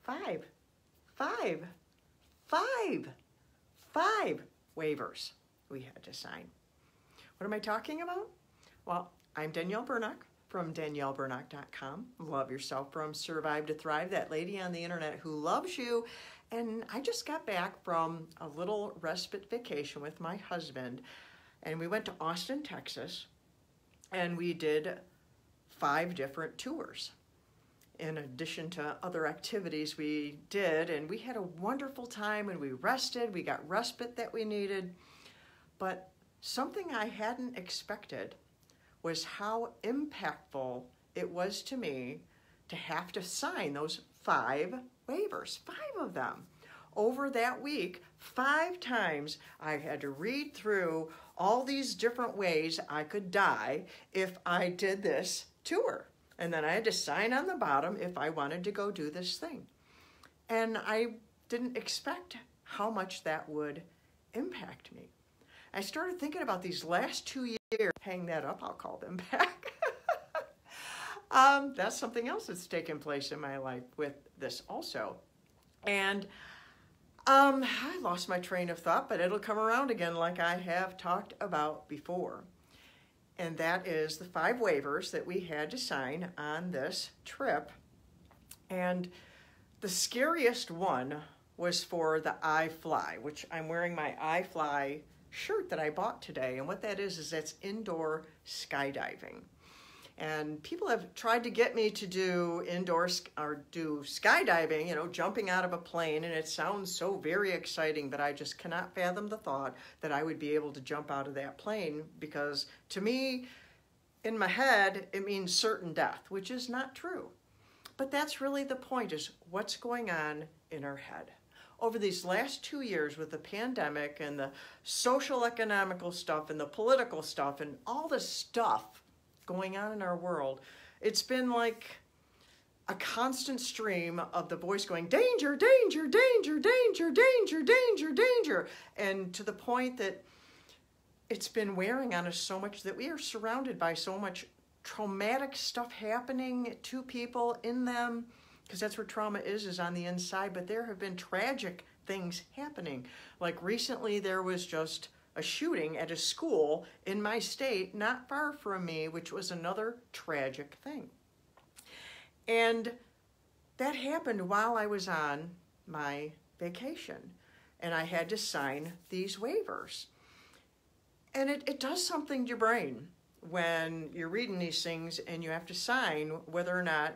5 waivers we had to sign. What am I talking about? Well, I'm Danielle Burnock from danielleburnock.com. Love Yourself from Survive to Thrive, that lady on the internet who loves you. And I just got back from a little respite vacation with my husband, and we went to Austin, Texas, and we did 5 different tours in addition to other activities we did, and we had a wonderful time, and we rested, we got respite that we needed. But something I hadn't expected was how impactful it was to me to have to sign those 5 waivers, 5 of them. Over that week, 5 times I had to read through all these different ways I could die if I did this tour. And then I had to sign on the bottom if I wanted to go do this thing. And I didn't expect how much that would impact me. I started thinking about these last 2 years. Hang that up, I'll call them back. That's something else that's taken place in my life with this also. And I lost my train of thought, but it'll come around again like I have talked about before. And that is the 5 waivers that we had to sign on this trip. And the scariest one was for the iFly, which I'm wearing my iFly shirt that I bought today. And what that is that's indoor skydiving. And people have tried to get me to do do skydiving, you know, jumping out of a plane, and it sounds so very exciting, but I just cannot fathom the thought that I would be able to jump out of that plane, because to me, in my head, it means certain death, which is not true. But that's really the point, is what's going on in our head. Over these last 2 years with the pandemic and the social economical stuff and the political stuff and all the stuff going on in our world, it's been like a constant stream of the voice going, danger, danger, danger, danger, danger, danger, danger. And to the point that it's been wearing on us so much that we are surrounded by so much traumatic stuff happening to people in them, because that's where trauma is on the inside. But there have been tragic things happening. Like recently there was just a shooting at a school in my state, not far from me, which was another tragic thing. And that happened while I was on my vacation, and I had to sign these waivers. And it does something to your brain when you're reading these things and you have to sign whether or not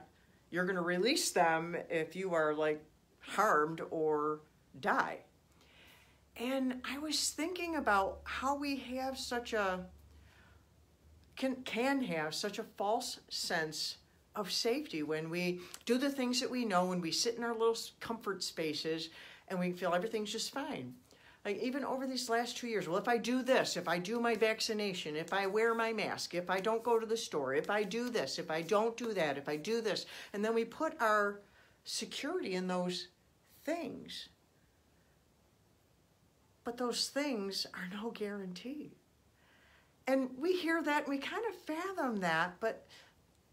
you're going to release them if you are like harmed or die. And I was thinking about how we have such a, can have such a false sense of safety when we do the things that we know, when we sit in our little comfort spaces and we feel everything's just fine. Like even over these last 2 years, well, if I do this, if I do my vaccination, if I wear my mask, if I don't go to the store, if I do this, if I don't do that, if I do this, and then we put our security in those things. But those things are no guarantee. And we hear that and we kind of fathom that, but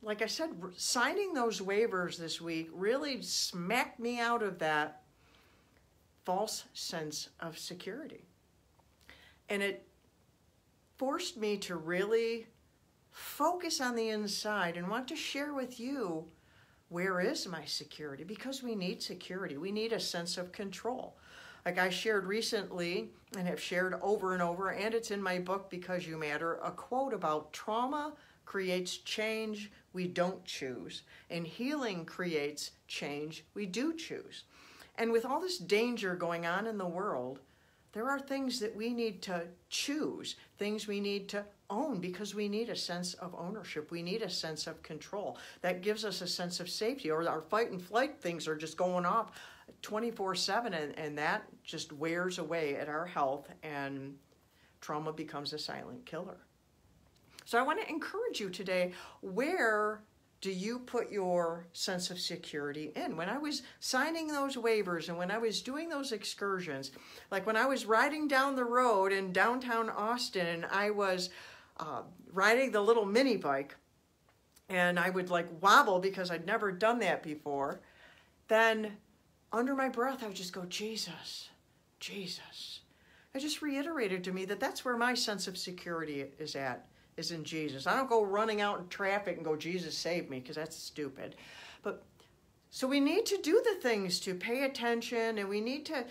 like I said, signing those waivers this week really smacked me out of that false sense of security. And it forced me to really focus on the inside and want to share with you, where is my security? Because we need security. We need a sense of control. Like I shared recently and have shared over and over, and it's in my book, Because You Matter, a quote about trauma creates change we don't choose, and healing creates change we do choose. And with all this danger going on in the world, there are things that we need to choose, things we need to own, because we need a sense of ownership. We need a sense of control. That gives us a sense of safety, or our fight and flight things are just going off 24/7, and that just wears away at our health, and trauma becomes a silent killer. So I want to encourage you today, where do you put your sense of security in? When I was signing those waivers and when I was doing those excursions, like when I was riding down the road in downtown Austin and I was riding the little mini bike and I would like wobble because I'd never done that before, then under my breath, I would just go, Jesus, Jesus. It just reiterated to me that that's where my sense of security is in Jesus. I don't go running out in traffic and go, Jesus, save me, because that's stupid. But so we need to do the things to pay attention, and we need to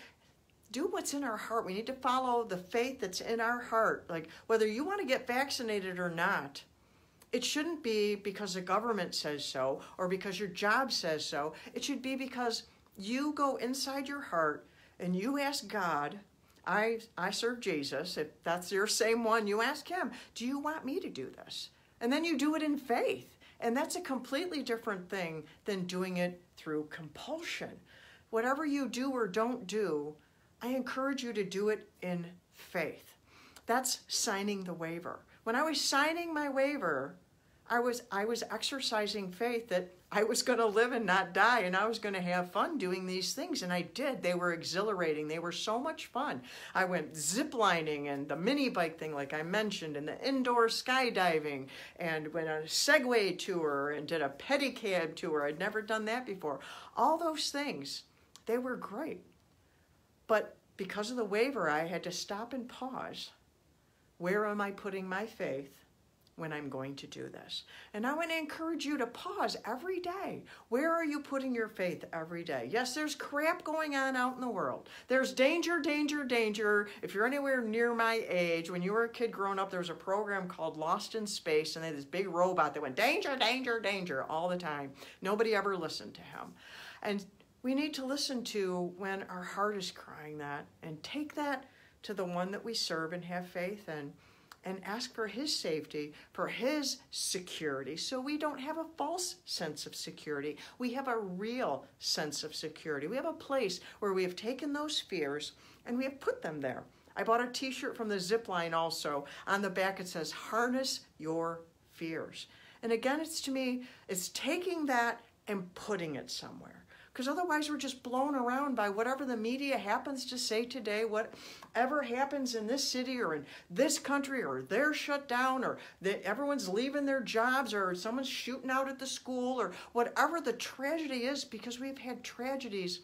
do what's in our heart. We need to follow the faith that's in our heart. Like, whether you want to get vaccinated or not, it shouldn't be because the government says so or because your job says so. It should be because you go inside your heart and you ask God, I serve Jesus. If that's your same one, you ask him, do you want me to do this? And then you do it in faith. And that's a completely different thing than doing it through compulsion. Whatever you do or don't do, I encourage you to do it in faith. That's signing the waiver. When I was signing my waiver, I was exercising faith that I was going to live and not die, and I was going to have fun doing these things, and I did. They were exhilarating. They were so much fun. I went ziplining and the mini bike thing, like I mentioned, and the indoor skydiving, and went on a Segway tour and did a pedicab tour. I'd never done that before. All those things, they were great. But because of the waiver, I had to stop and pause. Where am I putting my faith when I'm going to do this? And I want to encourage you to pause every day. Where are you putting your faith every day? Yes, there's crap going on out in the world. There's danger, danger, danger. If you're anywhere near my age, when you were a kid growing up, there was a program called Lost in Space, and they had this big robot that went, danger, danger, danger, all the time. Nobody ever listened to him. And we need to listen to when our heart is crying that, and take that to the one that we serve and have faith in, and ask for his safety, for his security, so we don't have a false sense of security. We have a real sense of security. We have a place where we have taken those fears and we have put them there. I bought a t-shirt from the zip line also. On the back it says, harness your fears. And again, it's to me, it's taking that and putting it somewhere. Because otherwise we're just blown around by whatever the media happens to say today, whatever happens in this city or in this country, or they're shut down, or everyone's leaving their jobs, or someone's shooting out at the school, or whatever the tragedy is, because we've had tragedies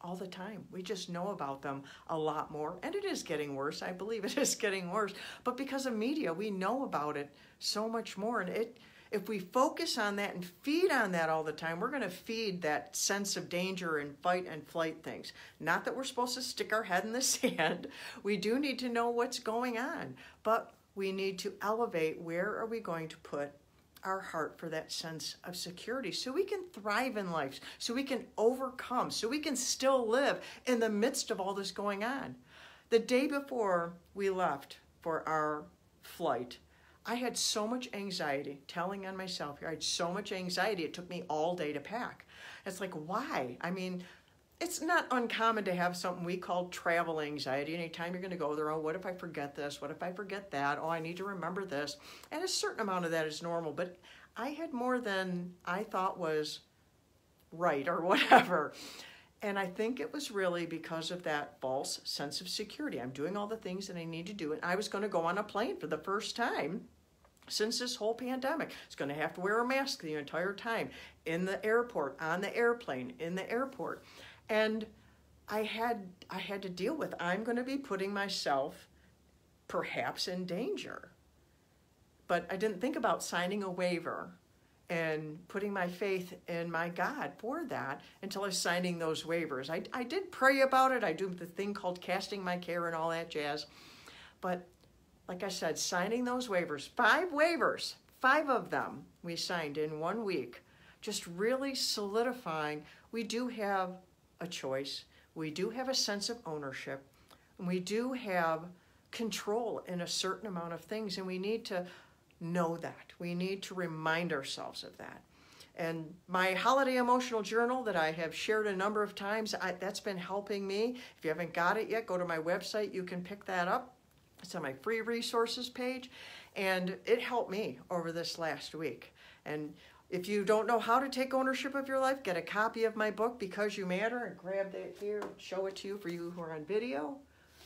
all the time. We just know about them a lot more. And it is getting worse. I believe it is getting worse. But because of media, we know about it so much more. And if we focus on that and feed on that all the time, we're going to feed that sense of danger and fight and flight things. Not that we're supposed to stick our head in the sand. We do need to know what's going on, but we need to elevate where are we going to put our heart for that sense of security, so we can thrive in life, so we can overcome, so we can still live in the midst of all this going on. The day before we left for our flight, I had so much anxiety, telling on myself here, I had so much anxiety, it took me all day to pack. It's like, why? I mean, it's not uncommon to have something we call travel anxiety. Anytime you're going to go there, oh, what if I forget this? What if I forget that? Oh, I need to remember this. And a certain amount of that is normal, but I had more than I thought was right or whatever. And I think it was really because of that false sense of security. I'm doing all the things that I need to do. And I was going to go on a plane for the first time since this whole pandemic. I was going to have to wear a mask the entire time, in the airport, on the airplane, in the airport. And I had to deal with, I'm going to be putting myself perhaps in danger. But I didn't think about signing a waiver and putting my faith in my God for that until I was signing those waivers. I did pray about it. I do the thing called casting my care and all that jazz. But like I said, signing those waivers, 5 waivers, 5 of them we signed in 1 week, just really solidifying we do have a choice. We do have a sense of ownership. And we do have control in a certain amount of things, and we need to know that. We need to remind ourselves of that. And my holiday emotional journal that I have shared a number of times, that's been helping me. If you haven't got it yet, go to my website. You can pick that up. It's on my free resources page. And it helped me over this last week. And if you don't know how to take ownership of your life, get a copy of my book, Because You Matter, and grab that here, show it to you for you who are on video.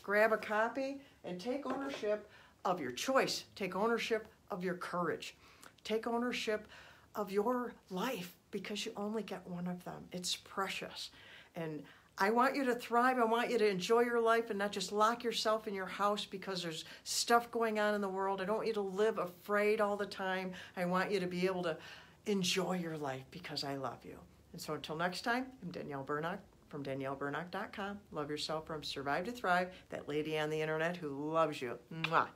Grab a copy and take ownership of your choice. Take ownership of your courage. Take ownership of your life, because you only get one of them. It's precious. And I want you to thrive. I want you to enjoy your life and not just lock yourself in your house because there's stuff going on in the world. I don't want you to live afraid all the time. I want you to be able to enjoy your life because I love you. And so until next time, I'm Danielle Burnock from DanielleBurnock.com. Love yourself from Survive to Thrive, that lady on the internet who loves you. Mwah.